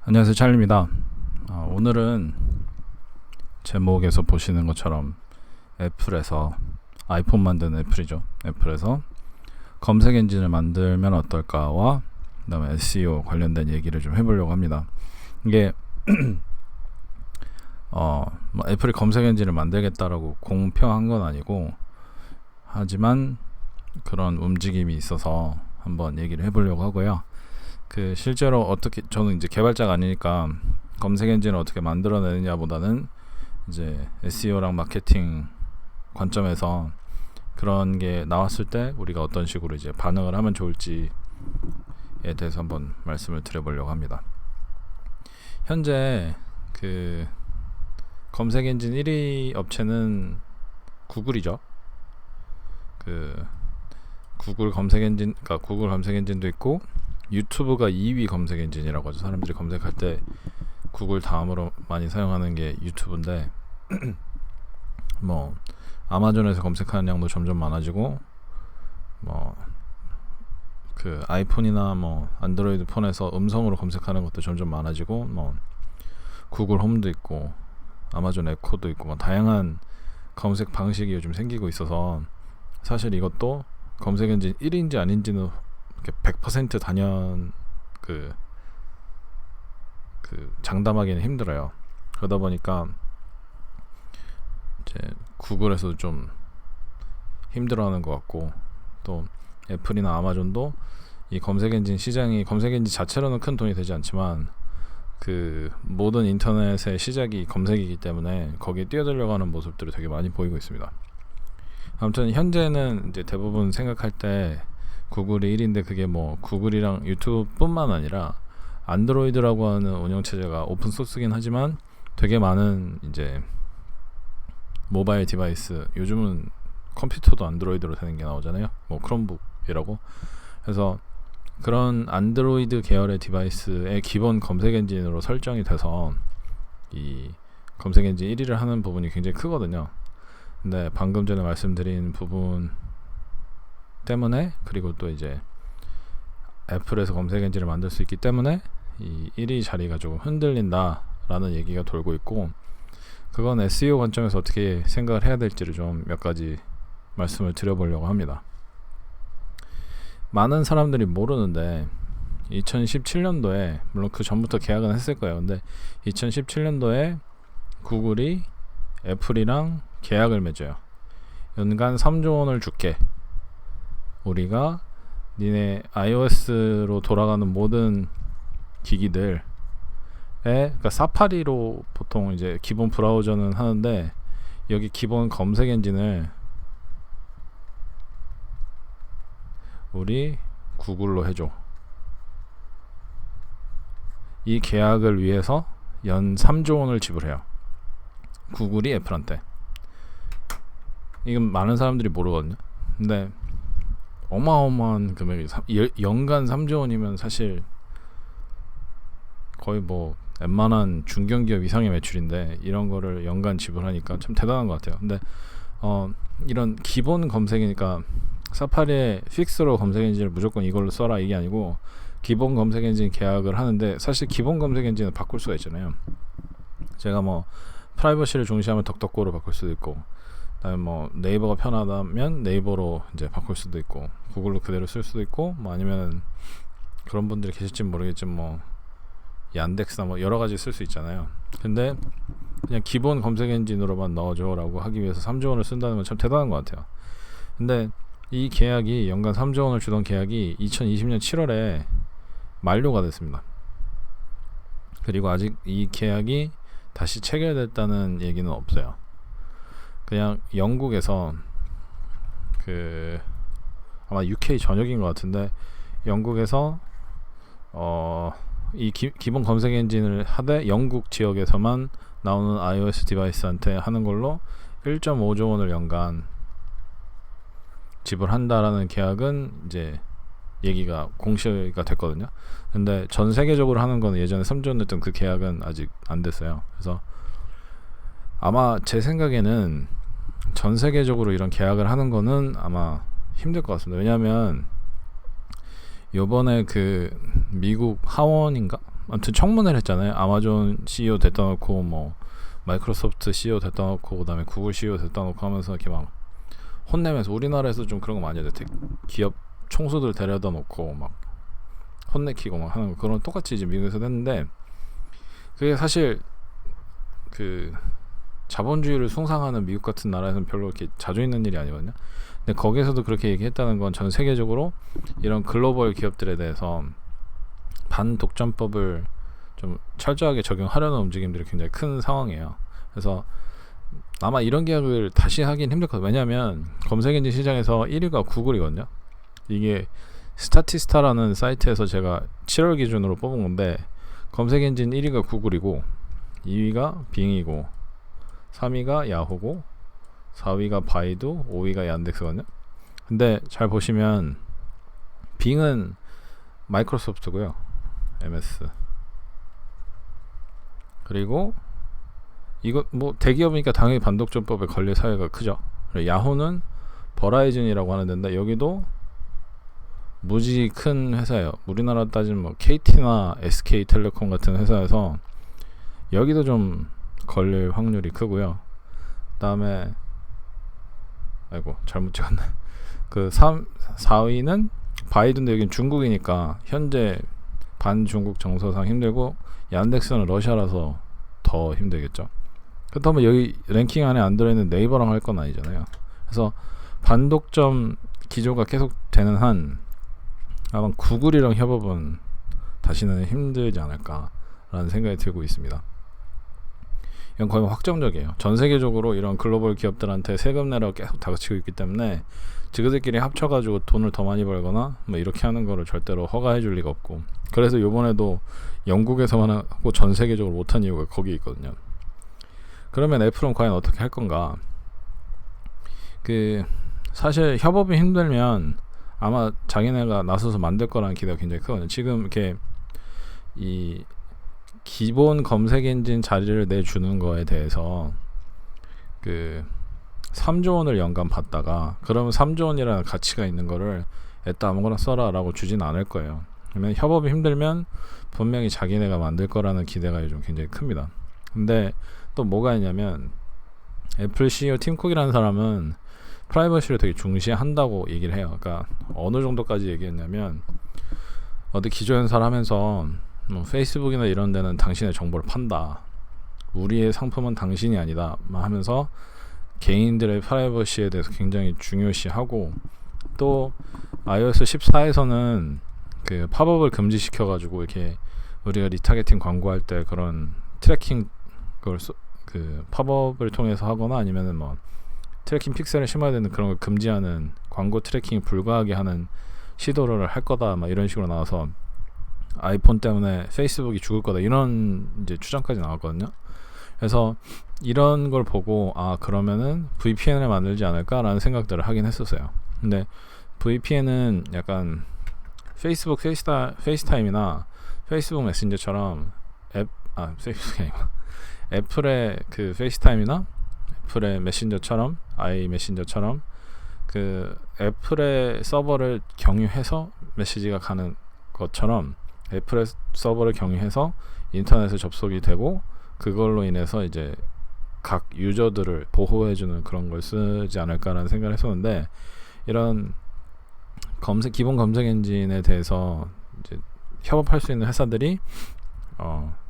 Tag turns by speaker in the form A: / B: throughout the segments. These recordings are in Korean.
A: 안녕하세요, 찰리입니다. 오늘은 제목에서 보시는 것처럼 애플에서 아이폰 만드는 애플이죠. 애플에서 검색 엔진을 만들면 어떨까와 그다음에 SEO 관련된 얘기를 좀 해보려고 합니다. 이게 뭐 애플이 검색 엔진을 만들겠다라고 공표한 건 아니고, 하지만 그런 움직임이 있어서 한번 얘기를 해보려고 하고요. 실제로 어떻게, 저는 이제 개발자가 아니니까 검색 엔진을 어떻게 만들어내느냐보다는 이제 SEO랑 마케팅 관점에서 그런 게 나왔을 때 우리가 어떤 식으로 이제 반응을 하면 좋을지에 대해서 한번 말씀을 드려보려고 합니다. 현재 검색 엔진 1위 업체는 구글이죠. 구글 검색 엔진, 그러니까 구글 검색 엔진도 있고, 유튜브가 2위 검색 엔진이라고 하죠. 사람들이 검색할 때 구글 다음으로 많이 사용하는 게 유튜브인데 뭐 아마존에서 검색하는 양도 점점 많아지고, 뭐 아이폰이나 뭐 안드로이드 폰에서 음성으로 검색하는 것도 점점 많아지고, 뭐 구글 홈도 있고 아마존 에코도 있고, 뭐 다양한 검색 방식이 요즘 생기고 있어서 사실 이것도 검색 엔진 1위인지 아닌지는 100% 단연 장담하기는 힘들어요. 그러다 보니까 이제 구글에서도 좀 힘들어하는 것 같고, 또 애플이나 아마존도 이 검색 엔진 시장이, 검색 엔진 자체로는 큰 돈이 되지 않지만 모든 인터넷의 시작이 검색이기 때문에 거기에 뛰어들려고 하는 모습들을 되게 많이 보이고 있습니다. 아무튼 현재는 이제 대부분 생각할 때 구글이 1위인데, 그게 뭐 구글이랑 유튜브 뿐만 아니라 안드로이드라고 하는 운영체제가 오픈소스긴 하지만 되게 많은 이제 모바일 디바이스, 요즘은 컴퓨터도 안드로이드로 되는 게 나오잖아요. 뭐 크롬북이라고. 그래서 그런 안드로이드 계열의 디바이스의 기본 검색 엔진으로 설정이 돼서 이 검색 엔진 1위를 하는 부분이 굉장히 크거든요. 근데 방금 전에 말씀드린 부분 때문에, 그리고 또 이제 애플에서 검색 엔진을 만들 수 있기 때문에 이 1위 자리가 조금 흔들린다라는 얘기가 돌고 있고, 그건 SEO 관점에서 어떻게 생각을 해야 될지를 좀 몇 가지 말씀을 드려보려고 합니다. 많은 사람들이 모르는데 2017년도에, 물론 그 전부터 계약은 했을 거예요. 근데 2017년도에 구글이 애플이랑 계약을 맺어요. 연간 3조 원을 줄게. 우리가 니네 iOS로 돌아가는 모든 기기들에, 그러니까 사파리로 보통 이제 기본 브라우저는 하는데, 여기 기본 검색 엔진을 우리 구글로 해줘. 이 계약을 위해서 연 3조 원을 지불해요. 구글이 애플한테. 이건 많은 사람들이 모르거든요. 근데 어마어마한 금액이, 연간 3조 원이면 사실 거의 뭐 웬만한 중견기업 이상의 매출인데, 이런 거를 연간 지불하니까 참 대단한 것 같아요. 근데 이런 기본 검색이니까 사파리의 픽스로 검색 엔진을 무조건 이걸로 써라 이게 아니고, 기본 검색 엔진 계약을 하는데, 사실 기본 검색 엔진은 바꿀 수가 있잖아요. 제가 뭐 프라이버시를 중시하면 덕덕고로 바꿀 수도 있고, 그다음에 뭐 네이버가 편하다면 네이버로 이제 바꿀 수도 있고, 구글로 그대로 쓸 수도 있고, 뭐 아니면 그런 분들이 계실지 모르겠지만 뭐 얀덱스나 뭐 여러 가지 쓸 수 있잖아요. 근데 그냥 기본 검색 엔진으로만 넣어줘라고 하기 위해서 3조 원을 쓴다는 건 참 대단한 것 같아요. 근데 이 계약이, 연간 3조 원을 주던 계약이 2020년 7월에 만료가 됐습니다. 그리고 아직 이 계약이 다시 체결됐다는 얘기는 없어요. 그냥 영국에서 아마 UK 전역인 것 같은데, 영국에서 이 기본 검색 엔진을 하되 영국 지역에서만 나오는 iOS 디바이스한테 하는 걸로 1.5조 원을 연간 지불한다라는 계약은 이제 얘기가 공시가 됐거든요. 근데 전 세계적으로 하는 거는, 예전에 3조 원 냈던 그 계약은 아직 안 됐어요. 그래서 아마 제 생각에는 전 세계적으로 이런 계약을 하는 거는 아마 힘들 것 같습니다. 왜냐하면 요번에 미국 하원인가 아무튼 청문회를 했잖아요. 아마존 CEO 됐다 놓고 뭐 마이크로소프트 CEO 됐다 놓고 그다음에 구글 CEO 됐다 놓고 하면서 이렇게 막 혼내면서, 우리나라에서 좀 그런 거 많이 해요. 기업 총수들 데려다 놓고 막 혼내키고 막 하는 거, 그런 똑같이 이제 미국에서도 했는데, 그게 사실 그 자본주의를 숭상하는 미국 같은 나라에서는 별로 이렇게 자주 있는 일이 아니거든요. 근데 거기에서도 그렇게 얘기했다는 건 전 세계적으로 이런 글로벌 기업들에 대해서 반독점법을 좀 철저하게 적용하려는 움직임들이 굉장히 큰 상황이에요. 그래서 아마 이런 계약을 다시 하긴 힘들 거예요. 왜냐하면 검색엔진 시장에서 1위가 구글이거든요. 이게 스타티스타라는 사이트에서 제가 7월 기준으로 뽑은 건데, 검색엔진 1위가 구글이고 2위가 빙이고 3위가 야후고 4위가 바이두, 5위가 얀덱스거든요. 근데 잘 보시면 빙은 마이크로소프트고요, MS. 그리고 이거 뭐 대기업이니까 당연히 반독점법에 걸릴 사회가 크죠. 야후는 버라이즌이라고 하는 데인데, 여기도 무지 큰 회사예요. 우리나라 따지면 뭐 KT나 SK텔레콤 같은 회사에서 여기도 좀 걸릴 확률이 크고요. 그다음에 아이고 잘못 찍었네. 그 4위는 바이든데 여긴 중국이니까 현재 반중국 정서상 힘들고, 얀덱스는 러시아라서 더 힘들겠죠. 그렇다면 여기 랭킹 안에 안 들어있는 네이버랑 할 건 아니잖아요. 그래서 반독점 기조가 계속 되는 한 아마 구글이랑 협업은 다시는 힘들지 않을까라는 생각이 들고 있습니다. 이건 거의 확정적이에요. 전 세계적으로 이런 글로벌 기업들한테 세금 내라고 계속 다그치고 있기 때문에 지그들끼리 합쳐가지고 돈을 더 많이 벌거나 뭐 이렇게 하는 거를 절대로 허가해 줄 리가 없고, 그래서 요번에도 영국에서만 하고 전 세계적으로 못한 이유가 거기 있거든요. 그러면 애플은 과연 어떻게 할 건가? 사실 협업이 힘들면 아마 자기네가 나서서 만들 거라는 기대가 굉장히 크거든요. 지금 이렇게 이 기본 검색 엔진 자리를 내주는 거에 대해서 3조 원을 연간 받다가, 그러면 3조 원이라는 가치가 있는 거를 애따 아무거나 써라 라고 주진 않을 거예요. 그러면 협업이 힘들면 분명히 자기네가 만들 거라는 기대가 요즘 굉장히 큽니다. 근데 또 뭐가 있냐면, 애플 CEO 팀 쿡이라는 사람은 프라이버시를 되게 중시한다고 얘기를 해요. 그러니까 어느 정도까지 얘기했냐면, 어디 기조연설 하면서 페이스북이나 이런 데는 당신의 정보를 판다, 우리의 상품은 당신이 아니다 하면서 개인들의 프라이버시에 대해서 굉장히 중요시하고, 또 iOS 14에서는 그 팝업을 금지시켜가지고 이렇게 우리가 리타게팅 광고할 때 그런 트래킹 그걸 그 팝업을 통해서 하거나 아니면은 뭐 트래킹 픽셀을 심어야 되는 그런 걸 금지하는, 광고 트래킹이 불가하게 하는 시도를 할 거다 막 이런 식으로 나와서 아이폰 때문에 페이스북이 죽을 거다 이런 이제 추정까지 나왔거든요. 그래서 이런 걸 보고 그러면은 VPN을 만들지 않을까라는 생각들을 하긴 했었어요. 근데 VPN은 약간 페이스북 페이스타임이나 페이스북 메신저처럼 페이스북이 아니고 애플의 그 페이스타임이나 애플의 메신저처럼, 아이 메신저처럼 그 애플의 서버를 경유해서 메시지가 가는 것처럼 애플의 서버를 경유해서 인터넷에 접속이 되고, 그걸로 인해서 이제 각 유저들을 보호해주는 그런 걸 쓰지 않을까라는 생각을 했었는데, 이런 기본 검색 엔진에 대해서 이제 협업할 수 있는 회사들이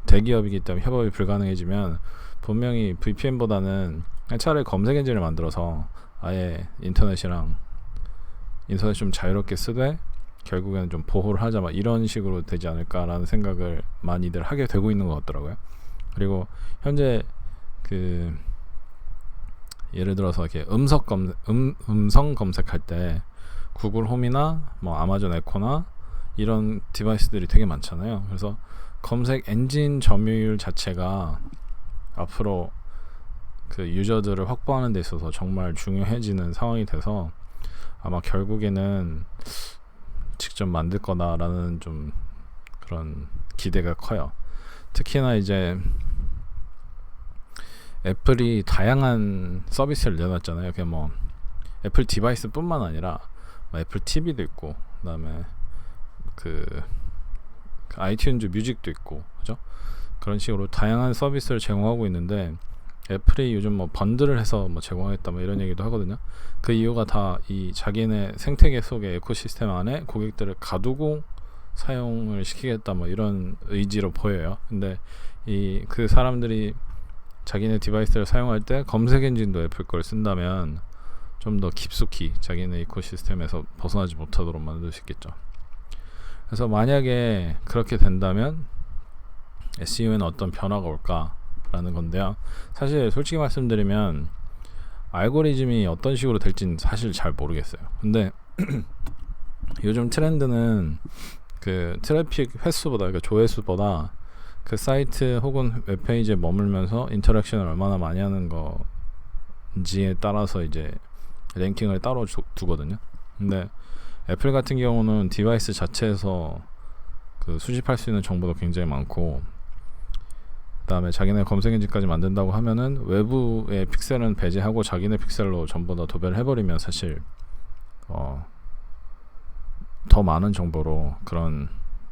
A: 대기업이기 때문에 협업이 불가능해지면 분명히 VPN보다는 차라리 검색 엔진을 만들어서 아예 인터넷 좀 자유롭게 쓰되 결국에는 좀 보호를 하자 막 이런 식으로 되지 않을까라는 생각을 많이들 하게 되고 있는 것 같더라고요. 그리고 현재 예를 들어서 이렇게 음성 검색할 때 구글 홈이나 뭐 아마존 에코나 이런 디바이스들이 되게 많잖아요. 그래서 검색 엔진 점유율 자체가 앞으로 그 유저들을 확보하는 데 있어서 정말 중요해지는 상황이 돼서 아마 결국에는 직접 만들 거다라는 좀 그런 기대가 커요. 특히나 이제 애플이 다양한 서비스를 내놨잖아요. 그게 뭐 애플 디바이스뿐만 아니라 뭐 애플 TV도 있고, 그다음에 그 아이튠즈 뮤직도 있고, 그죠? 그런 식으로 다양한 서비스를 제공하고 있는데, 애플이 요즘 뭐 번들을 해서 뭐 제공하겠다 뭐 이런 얘기도 하거든요. 그 이유가 다 이 자기네 생태계 속의 에코시스템 안에 고객들을 가두고 사용을 시키겠다 뭐 이런 의지로 보여요. 근데 이 그 사람들이 자기네 디바이스를 사용할 때 검색 엔진도 애플 걸 쓴다면 좀 더 깊숙이 자기네 이코시스템에서 벗어나지 못하도록 만들 수 있겠죠. 그래서 만약에 그렇게 된다면 SEO에는 어떤 변화가 올까라는 건데요. 사실 솔직히 말씀드리면 알고리즘이 어떤 식으로 될지는 사실 잘 모르겠어요. 근데 요즘 트렌드는 그 트래픽 횟수보다, 그러니까 조회수보다 그 사이트 혹은 웹페이지에 머물면서 인터랙션을 얼마나 많이 하는 건지에 따라서 이제 랭킹을 따로 두거든요. 근데 애플 같은 경우는 디바이스 자체에서 그 수집할 수 있는 정보도 굉장히 많고, 그 다음에 자기네 검색 엔진까지 만든다고 하면은 외부의 픽셀은 배제하고 자기네 픽셀로 전부 다 도배를 해버리면 사실 더 많은 정보로 그런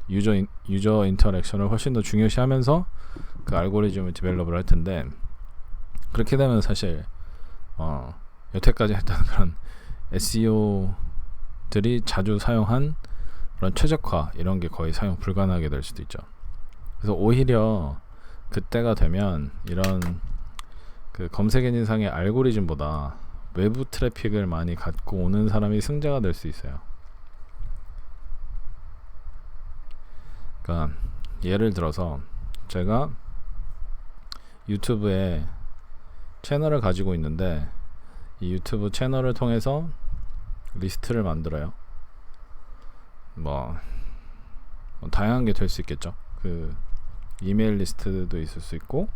A: 유저 인터랙션을 훨씬 더 중요시하면서 그 알고리즘을 디벨롭을 할 텐데, 그렇게 되면 사실 여태까지 했던 그런 SEO들이 자주 사용한 그런 최적화 이런 게 거의 사용 불가능하게 될 수도 있죠. 그래서 오히려 그때가 되면 이런 그 검색 엔진상의 알고리즘보다 외부 트래픽을 많이 갖고 오는 사람이 승자가 될 수 있어요. 그러니까 예를 들어서 제가 유튜브에 채널을 가지고 있는데 이 유튜브 채널을 통해서 리스트를 만들어요. 뭐 다양한 게 될 수 있겠죠. 그 이메일 리스트도 있을 수 있고,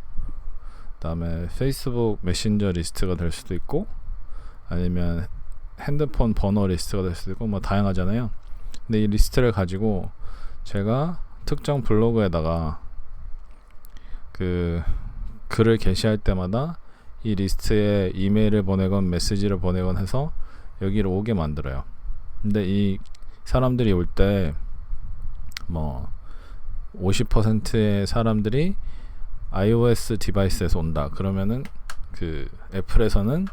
A: 그 다음에 페이스북 메신저 리스트가 될 수도 있고, 아니면 핸드폰 번호 리스트가 될 수도 있고, 뭐 다양하잖아요. 근데 이 리스트를 가지고 제가 특정 블로그에다가 그 글을 게시할 때마다 이 리스트에 이메일을 보내건 메시지를 보내건 해서 여기로 오게 만들어요. 근데 이 사람들이 올 때 뭐 50%의 사람들이 iOS 디바이스에서 온다. 그러면은 그 애플에서는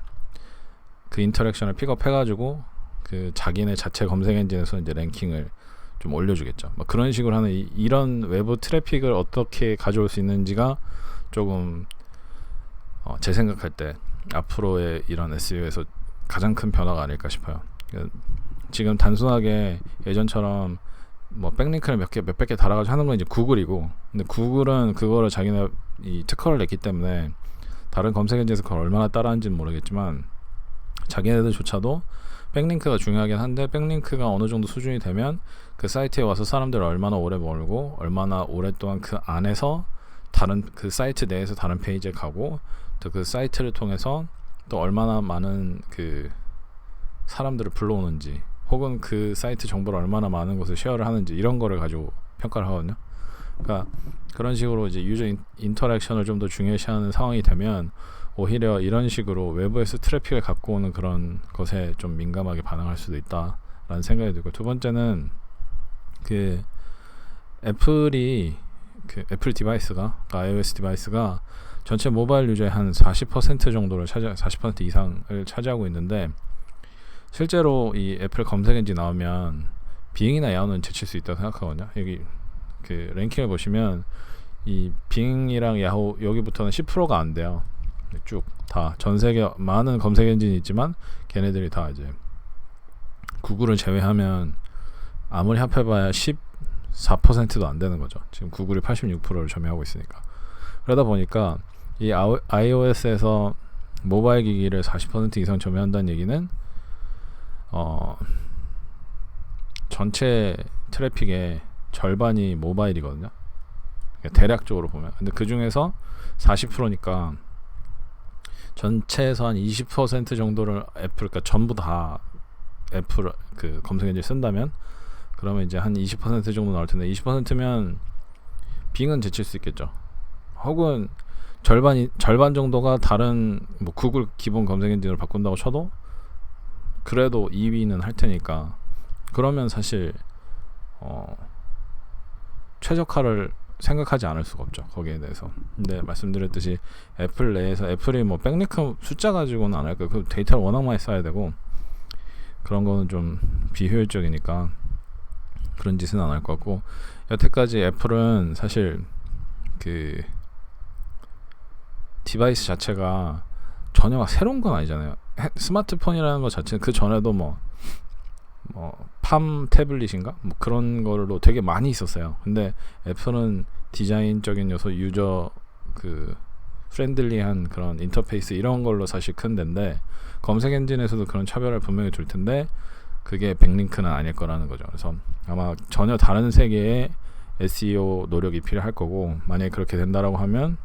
A: 그 인터랙션을 픽업해가지고 그 자기네 자체 검색 엔진에서 이제 랭킹을 좀 올려주겠죠. 뭐 그런 식으로 하는 이런 외부 트래픽을 어떻게 가져올 수 있는지가 조금 제 생각할 때 앞으로의 이런 SEO에서 가장 큰 변화가 아닐까 싶어요. 지금 단순하게 예전처럼 뭐 백링크를 몇백 개 달아가지고 하는 건 이제 구글이고, 근데 구글은 그거를 자기네 이 특허를 냈기 때문에 다른 검색 엔진에서 그걸 얼마나 따라하는지는 모르겠지만 자기네들조차도 백링크가 중요하긴 한데, 백링크가 어느 정도 수준이 되면 그 사이트에 와서 사람들을 얼마나 오래 몰고 얼마나 오랫동안 그 안에서 다른 그 사이트 내에서 다른 페이지에 가고, 또 그 사이트를 통해서 또 얼마나 많은 그 사람들을 불러오는지, 혹은 그 사이트 정보를 얼마나 많은 곳을 쉐어를 하는지, 이런 거를 가지고 평가를 하거든요. 그러니까 그런 식으로 이제 유저 인터랙션을 좀 더 중요시하는 상황이 되면 오히려 이런 식으로 외부에서 트래픽을 갖고 오는 그런 것에 좀 민감하게 반응할 수도 있다라는 생각이 들고, 두 번째는 그 애플이 그 애플 디바이스가, 그러니까 iOS 디바이스가 전체 모바일 유저의 한 40% 정도를 40% 이상을 차지하고 있는데, 실제로 이 애플 검색 엔진 나오면 빙이나 야후는 제칠 수 있다고 생각하거든요. 여기 그 랭킹을 보시면 이 빙이랑 야후 여기부터는 10%가 안 돼요. 쭉 다 전 세계 많은 검색 엔진이 있지만 걔네들이 다 이제 구글을 제외하면 아무리 합해봐야 14%도 안 되는 거죠. 지금 구글이 86%를 점유하고 있으니까. 그러다 보니까 이 iOS에서 모바일 기기를 40% 이상 점유한다는 얘기는 전체 트래픽의 절반이 모바일이거든요. 그러니까 대략적으로 보면. 근데 그 중에서 40%니까 전체에서 한 20% 정도를 애플, 그러니까 전부 다 애플 그 검색 엔진 쓴다면, 그러면 이제 한 20% 정도 나올 텐데, 20%면 빙은 제칠 수 있겠죠. 혹은 절반 정도가 다른 뭐 구글 기본 검색 엔진으로 바꾼다고 쳐도 그래도 2위는 할 테니까, 그러면 사실 최적화를 생각하지 않을 수가 없죠, 거기에 대해서. 근데 말씀드렸듯이 애플 내에서 애플이 뭐 백링크 숫자 가지고는 안 할 거예요. 그 데이터를 워낙 많이 써야 되고 그런 거는 좀 비효율적이니까 그런 짓은 안 할 것 같고, 여태까지 애플은 사실 그 디바이스 자체가 전혀 막 새로운 건 아니잖아요. 스마트폰이라는 것 자체는 그 전에도 뭐 팜 태블릿인가 뭐 그런 걸로 되게 많이 있었어요. 근데 애플은 디자인적인 요소, 유저 그 프렌들리한 그런 인터페이스 이런 걸로 사실 큰 데인데, 검색 엔진에서도 그런 차별을 분명히 둘 텐데 그게 백링크는 아닐 거라는 거죠. 그래서 아마 전혀 다른 세계의 SEO 노력이 필요할 거고, 만약에 그렇게 된다라고 하면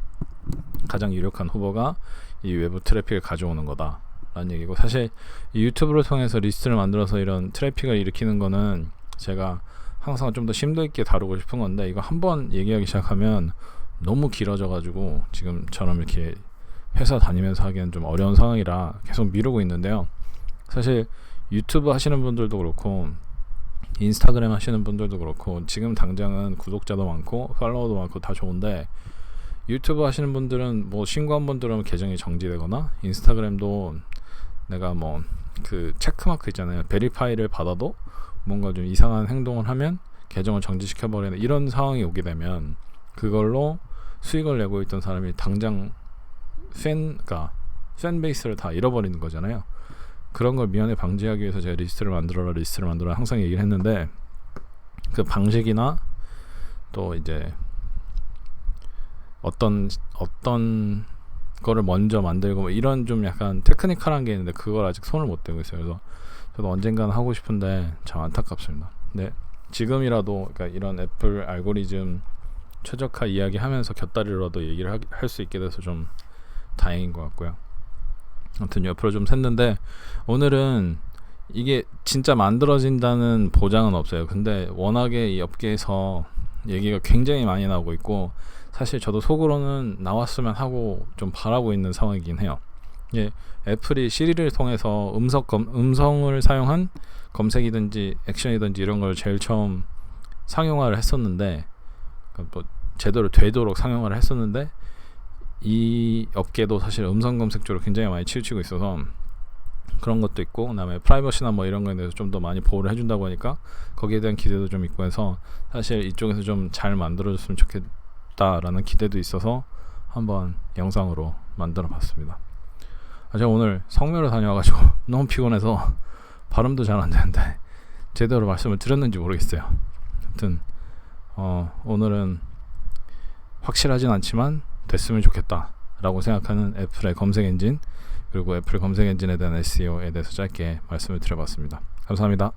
A: 가장 유력한 후보가 이 외부 트래픽을 가져오는 거다 라는 얘기고, 사실 이 유튜브를 통해서 리스트를 만들어서 이런 트래픽을 일으키는 거는 제가 항상 좀 더 심도 있게 다루고 싶은 건데, 이거 한번 얘기하기 시작하면 너무 길어져 가지고 지금처럼 이렇게 회사 다니면서 하기엔 좀 어려운 상황이라 계속 미루고 있는데요. 사실 유튜브 하시는 분들도 그렇고 인스타그램 하시는 분들도 그렇고 지금 당장은 구독자도 많고 팔로워도 많고 다 좋은데, 유튜브 하시는 분들은 뭐 신고 한번 들어오면 계정이 정지되거나, 인스타그램도 내가 뭐 그 체크마크 있잖아요, 베리파이를 받아도 뭔가 좀 이상한 행동을 하면 계정을 정지시켜버리는 이런 상황이 오게 되면 그걸로 수익을 내고 있던 사람이 당장 팬 베이스를 다 잃어버리는 거잖아요. 그런 걸 미연에 방지하기 위해서 제가 리스트를 만들어라 항상 얘기를 했는데, 그 방식이나 또 이제 어떤 거를 먼저 만들고 뭐 이런 좀 약간 테크니컬한 게 있는데 그걸 아직 손을 못 대고 있어요. 그래서 저도 언젠가는 하고 싶은데 참 안타깝습니다. 네, 지금이라도 그러니까 이런 애플 알고리즘 최적화 이야기하면서 곁다리로라도 얘기를 할 수 있게 돼서 좀 다행인 것 같고요. 아무튼 옆으로 좀 샜는데, 오늘은 이게 진짜 만들어진다는 보장은 없어요. 근데 워낙에 이 업계에서 얘기가 굉장히 많이 나오고 있고, 사실 저도 속으로는 나왔으면 하고 좀 바라고 있는 상황이긴 해요. 예, 애플이 시리를 통해서 음성을 사용한 검색이든지 액션이든지 이런 걸 제일 처음 상용화를 했었는데, 뭐 제대로 되도록 상용화를 했었는데, 이 업계도 사실 음성 검색 쪽으로 굉장히 많이 치우치고 있어서 그런 것도 있고, 그다음에 프라이버시나 뭐 이런 거에 대해서 좀 더 많이 보호를 해준다고 하니까 거기에 대한 기대도 좀 있고 해서, 사실 이쪽에서 좀 잘 만들어줬으면 좋겠다라는 기대도 있어서 한번 영상으로 만들어 봤습니다. 제가 오늘 성묘를 다녀와가지고 너무 피곤해서 발음도 잘 안 되는데 제대로 말씀을 드렸는지 모르겠어요. 아무튼 오늘은 확실하진 않지만 됐으면 좋겠다 라고 생각하는 애플의 검색 엔진, 그리고 애플 검색 엔진에 대한 SEO에 대해서 짧게 말씀을 드려봤습니다. 감사합니다.